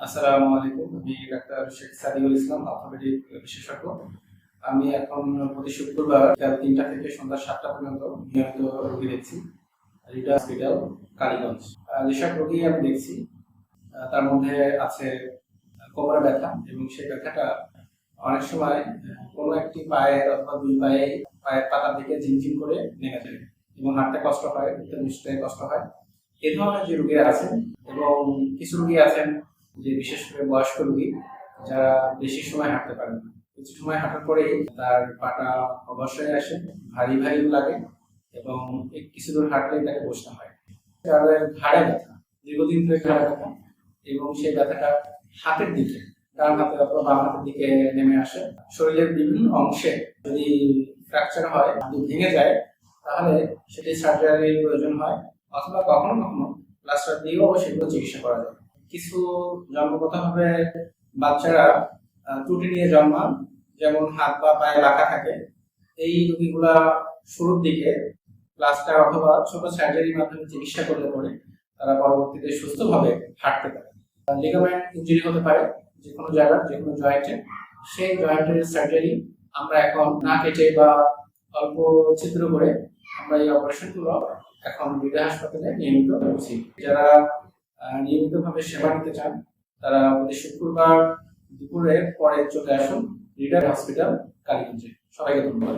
আসসালামু আলাইকুম। আমি ডাক্তার শেখ সাদিউল ইসলাম, অর্থোপেডিক বিশেষজ্ঞ। আমি এখন প্রতি শুক্রবার বিকাল ৩টা থেকে সন্ধ্যা ৭টা পর্যন্ত নিয়মিত রোগী দেখছি রিডা হসপিটাল, কালীগঞ্জ। যেসব রোগী আমি দেখছি তার মধ্যে আছে কোমরে ব্যথা, এবং সেই ব্যথাটা অনেক সময় কোনো একটি পায়ের অথবা দুই পায়ের পাতার দিকে ঝিমঝিম করে নেমে যায় এবং হাঁটতে কষ্ট হয়, উঠতে বসতে কষ্ট হয়। এ ধরনের যে রোগীরা আছেন, এবং কিছু রোগী আছেন যে বিশেষ করে বয়স্ক রোগী যারা বেশি সময় হাঁটতে পারেন না, কিছু সময় হাঁটার পরেই তার পাটা অবশ্যই আসে, ভারী ভারী লাগে, এবং কিছু দূর হাঁটলেই তাকে বসতে হয়। তাদের ঘাড়ে ব্যথা, দীর্ঘদিন ধরে ঘাড়ে ব্যথা, এবং সেই ব্যথাটা হাতের দিকে, ডান হাতে অথবা বাম হাতের দিকে নেমে আসে। শরীরের বিভিন্ন অংশে যদি ফ্র্যাকচার হয়, যদি ভেঙে যায়, তাহলে সেটি সার্জারির প্রয়োজন হয়, অথবা কখনো কখনো প্লাস্টার দিয়েও সেগুলো চিকিৎসা করা যায়। কিছু জন্মগতভাবে বাচ্চারা ত্রুটি নিয়ে জন্মান, যেমন হাত বা পায়ে বাঁকা থাকে। এই রোগীগুলা শুরুর দিকে প্লাস্টার অথবা ছোট সার্জারির মাধ্যমে চিকিৎসা করলে পরে তারা পরবর্তীতে সুস্থভাবে হাঁটতে পারে। লিগামেন্ট ইনজুরি হতে পারে যে কোনো জায়গার, যে কোনো জয়েন্টে। সেই জয়েন্টের সার্জারি আমরা এখন না কেটে বা অল্প ছিদ্র করে আমরা এই অপারেশনগুলো এখন হৃদয় হাসপাতালে নিয়মিত করছি। যারা নিয়মিতভাবে সেবা নিতে চান তারা প্রতি শুক্রবার দুপুরের পরে চলে আসুন হৃদয় হসপিটাল, কালীগঞ্জে। সবাইকে ধন্যবাদ।